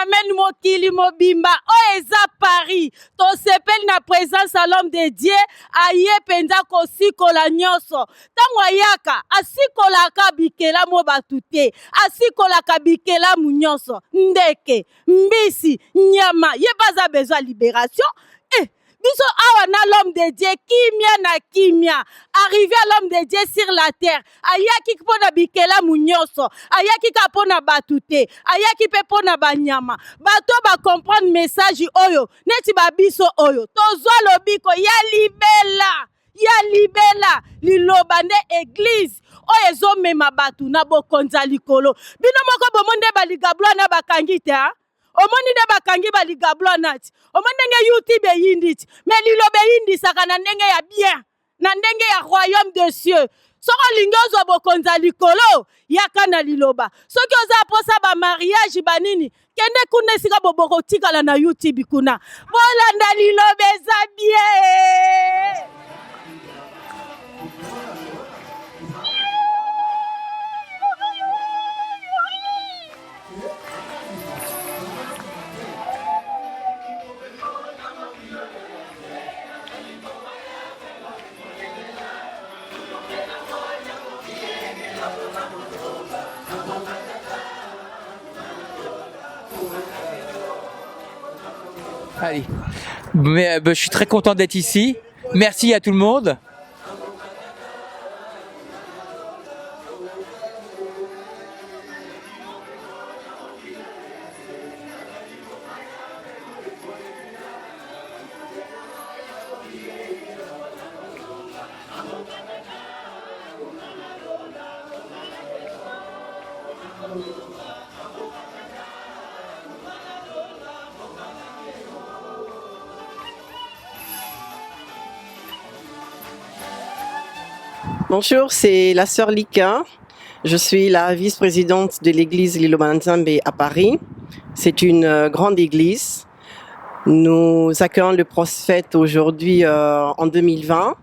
semaine mokili mobimba oeza Paris to sepeli na présence à l'homme de Dieu aye penza kosikola nyonso tango ayaka asikolaka bikela mo batute asikolaka bikela mu nyonso ndeke mbisi nyama ye baza besoin libération biso awa na l'homme de Dieu kimia na kimia arrivé à l'homme de Dieu sur la terre ayaki pona bikela mu nyonso ayaki ka pona batute ayaki pe pona banyama bato ba comprendre message oyo neti ba biso oyo tozwa lobiko ya libela liloba nde église oyo ezomema batu na bokonza likolo bino moko bomonde baligablo na bakangi te omoni nde bakangi baligablo nati omoni ndenge YouTube eyinditi mais liloba eyindisaka na ndenge ya bien na ndenge ya royaume de cieux soko lingi ozwa bokonza likolo yaka na liloba soki oza aposa ba mariage banini kende kuna esika boboko tikala na YouTube kuna bolanda liloba eza bien. Allez. Mais, je suis très content d'être ici. Merci à tout le monde. Bonjour, c'est la sœur Lika. Je suis la vice-présidente de l'église Liloba Nzambe à Paris. C'est une grande église. Nous accueillons le prophète aujourd'hui en 2020,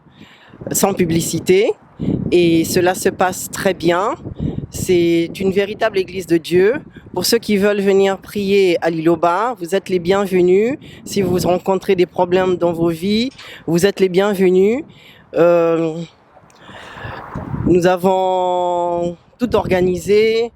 sans publicité. Et cela se passe très bien. C'est une véritable église de Dieu. Pour ceux qui veulent venir prier à Liloba, vous êtes les bienvenus. Si vous rencontrez des problèmes dans vos vies, vous êtes les bienvenus. Nous avons tout organisé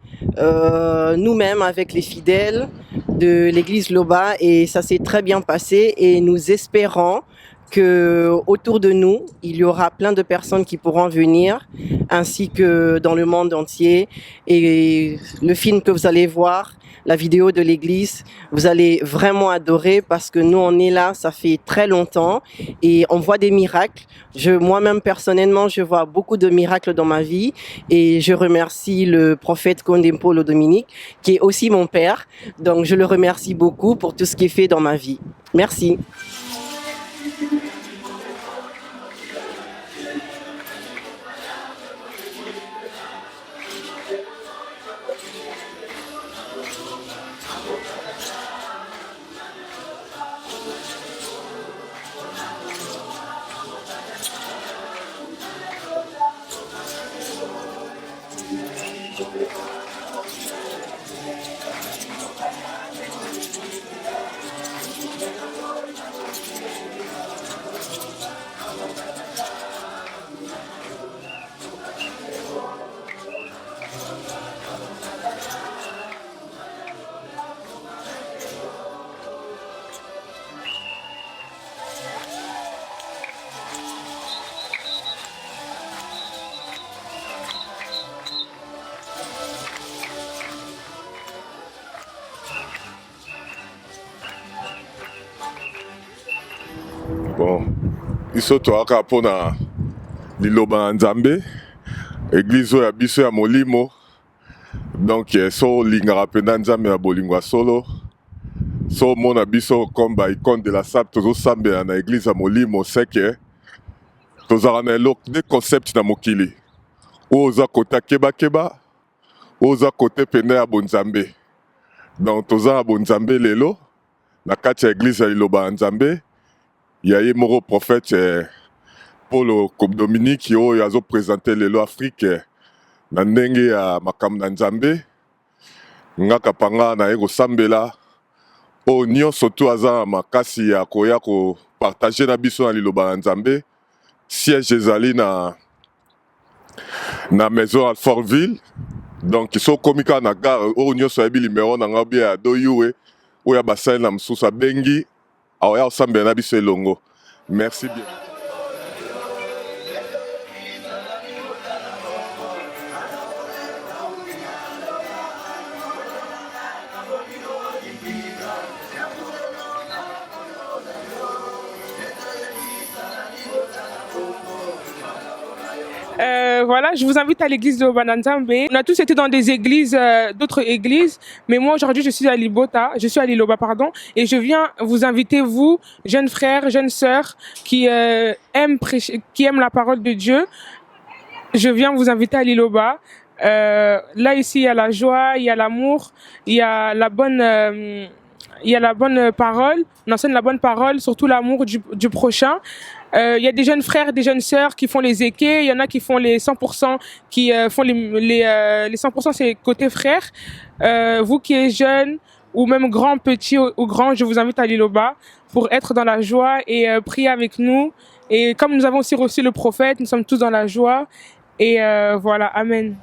nous-mêmes avec les fidèles de l'église Loba et ça s'est très bien passé et nous espérons que autour de nous, il y aura plein de personnes qui pourront venir ainsi que dans le monde entier et le film que vous allez voir, la vidéo de l'église, vous allez vraiment adorer parce que nous on est là, ça fait très longtemps et on voit des miracles. Moi-même personnellement, je vois beaucoup de miracles dans ma vie et je remercie le prophète Condempolo Dominique qui est aussi mon père. Donc je le remercie beaucoup pour tout ce qu'il fait dans ma vie. Merci. Bon, iso toaka pona Liloba Nzambe, église ya biso ya Molimo. Donc so lingaka pena Nzambe ya bolingwa solo. So mona biso comme ba icône de la sable tozo sambela na église ya Molimo seke. Tozaka na eloko de concept na mokili. Oza kota keba keba, oza kote pena ya bonzambe. Donc toza ya bonzambe lelo na kati ya église ya Liloba Nzambe. Il y a un prophète Paul Dominique qui a présenté le Afrique na ndenge ya makambo na Nzambe ngaka panga na ego sambela oyo nyonso tu aza na makasi ya koya kopartage na biso na liloba na Nzambe. Siège ezali na maison Alfortville. Donc so komi kaka na gare oyo nyonso ayebi limero na nga bia ya doyue oyo basali na mosusu abengi aoya kosambela na biso elongo. Merci bien. Voilà, je vous invite à l'église de Loba-Nzambe. On a tous été dans des églises, d'autres églises, mais moi aujourd'hui je suis à Liloba, pardon, et je viens vous inviter, vous, jeunes frères, jeunes sœurs, qui aiment prêcher, qui aiment la parole de Dieu. Je viens vous inviter à Liloba. Là ici il y a la joie, il y a l'amour, il y a la bonne parole. On enseigne la bonne parole, surtout l'amour du prochain. Il y a des jeunes frères, des jeunes sœurs qui font les équés, il y en a qui font les 100%, qui font les 100%, c'est côté frère. Vous qui êtes jeunes, ou même grands, petits ou grands, je vous invite à Liloba pour être dans la joie et prier avec nous. Et comme nous avons aussi reçu le prophète, nous sommes tous dans la joie. Et voilà, Amen.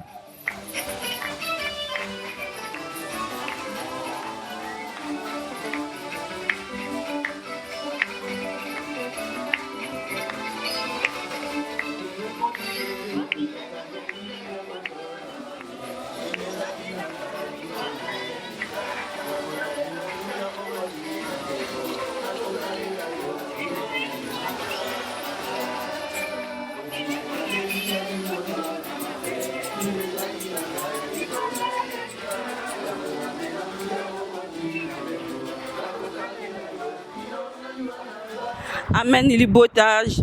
Amen Libotage,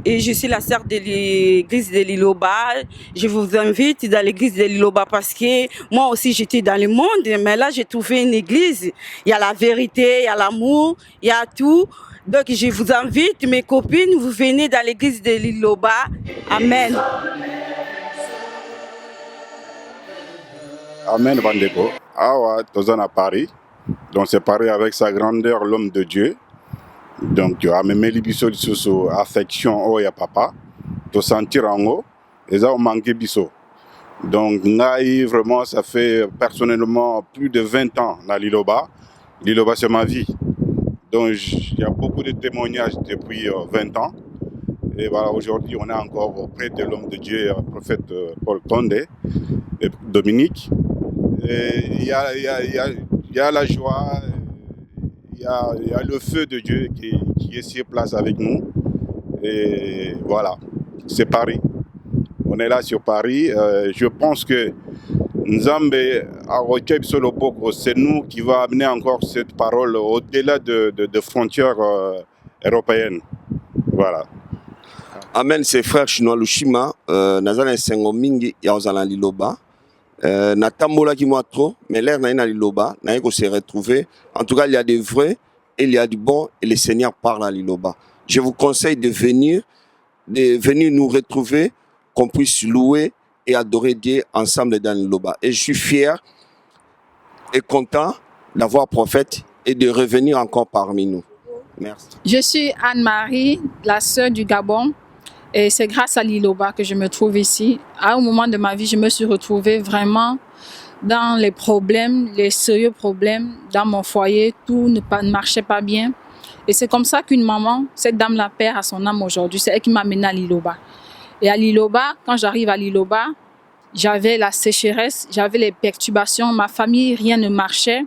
et je suis la sœur de l'église de Liloba. Je vous invite dans l'église de Liloba parce que moi aussi j'étais dans le monde, mais là j'ai trouvé une église. Il y a la vérité, il y a l'amour, il y a tout. Donc je vous invite, mes copines, vous venez dans l'église de Liloba. Amen. Amen Bandeko. Awa, Tozan à Paris. Donc c'est Paris avec sa grandeur, l'homme de Dieu. Donc, amemeli biso lisusu affection oya papa, to sentir en haut, et ça, on manque biso. Donc, ngai, vraiment, ça fait personnellement plus de 20 ans dans Liloba. Liloba, c'est ma vie. Donc, il y a beaucoup de témoignages depuis 20 ans. Et voilà, aujourd'hui, on est encore auprès de l'homme de Dieu, prophète Paul Condé, et Dominique. Et il y a la joie. Il y a le feu de Dieu qui est sur place avec nous. Et voilà, c'est Paris. On est là sur Paris. Je pense que Nzambe c'est nous qui va amener encore cette parole au-delà de frontières européennes. Voilà. Amen, c'est frère chinois Lushima. Nazana Sengo Mingi Yaozala Liloba. Na tambola qui moi trop, mais l'air na Liloba, na ko se retrouver. En tout cas, il y a des vrais, et il y a du bon, et le Seigneur parle à Liloba. Je vous conseille de venir nous retrouver, qu'on puisse louer et adorer Dieu ensemble dans Liloba. Et je suis fier et content d'avoir prophète et de revenir encore parmi nous. Merci. Je suis Anne-Marie, la sœur du Gabon. Et c'est grâce à Liloba que je me trouve ici. À un moment de ma vie, je me suis retrouvée vraiment dans les problèmes, les sérieux problèmes dans mon foyer. Tout ne marchait pas bien. Et c'est comme ça qu'une maman, cette dame-là perd à son âme aujourd'hui. C'est elle qui m'a amenée à Liloba. Et à Liloba, quand j'arrive à Liloba, j'avais la sécheresse, j'avais les perturbations. Ma famille, rien ne marchait.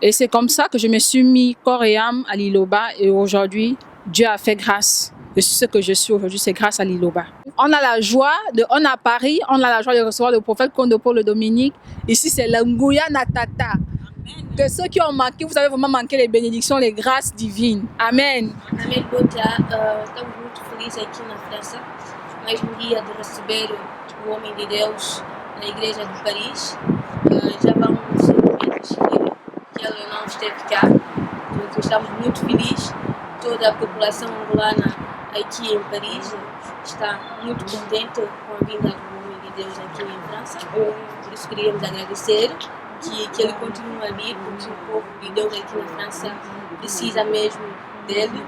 Et c'est comme ça que je me suis mis corps et âme à Liloba. Et aujourd'hui, Dieu a fait grâce. Et ce que je suis aujourd'hui, c'est grâce à Liloba. On a la joie, on a Paris, on a la joie de recevoir le prophète Condé Paul Dominique. Ici, c'est l'Angouya Natata. Que ceux qui ont manqué, vous avez vraiment manqué les bénédictions, les grâces divines. Amen. Amen, Bota. Estamos muito felizes aqui na França. Mais um dia de receber o homem de Deus na igreja de Paris. Já vamos 5 meses que ele não esteve cá. Donc, estamos muito felizes. Toda a população angolana aqui em Paris está muito contente com a vinda do homem de Deus aqui em França. Por isso queríamos agradecer que ele continue ali, porque o povo de Deus aqui na França precisa mesmo dele,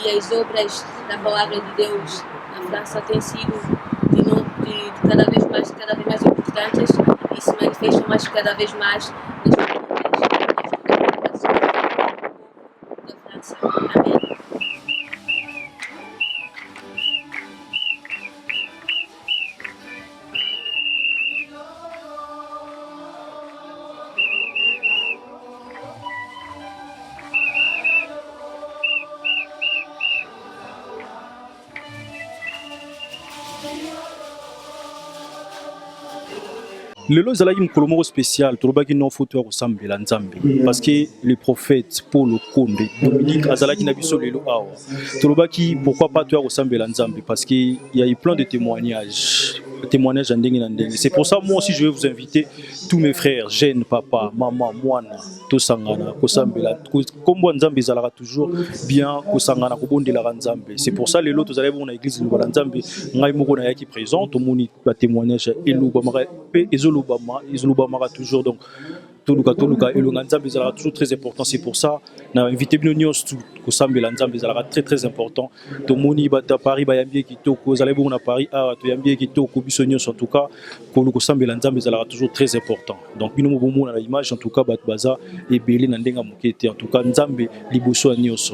e as obras da palavra de Deus na França têm sido de cada vez mais importantes e se manifestam mais cada vez mais nas comunidades da França. Amém. Lelo zalaki mokolo moko spécial tolobaki non faut to kosambela nzambe parce que le prophète Paul Okonde Dominique azalaki na biso lelo awa tolobaki pourquoi pas to kosambela nzambe parce que il y a eu plein de témoignages en ndenge na ndenge. C'est pour ça moi aussi je vais vous inviter tous mes frères jeunes, papa, maman, mwana tosangana kosambela kombo nzambe ezalaka toujours bien kosangana kobondela nzambe. C'est pour ça lelo tozali bon na église Loba nzambe ngai moko na yaki présent tomoni ba témoignage eluba mara pe ezolobamaka toujours donc toluka elonga nzambe ezalaka toujours très important. C'est pour ça na invité bino nyonso kosambela nzambe ezalaka très important. Tomoni bata Paris bayambi kitoko ezalaki bon na Paris toyambi kitoko biso nyonso en tout cas kosambela nzambe ezalaka toujours très important. Donc bino mo bomona na image en tout cas bato baza ebele na ndenga mokete en tout cas nzambe liboso ya nyonso.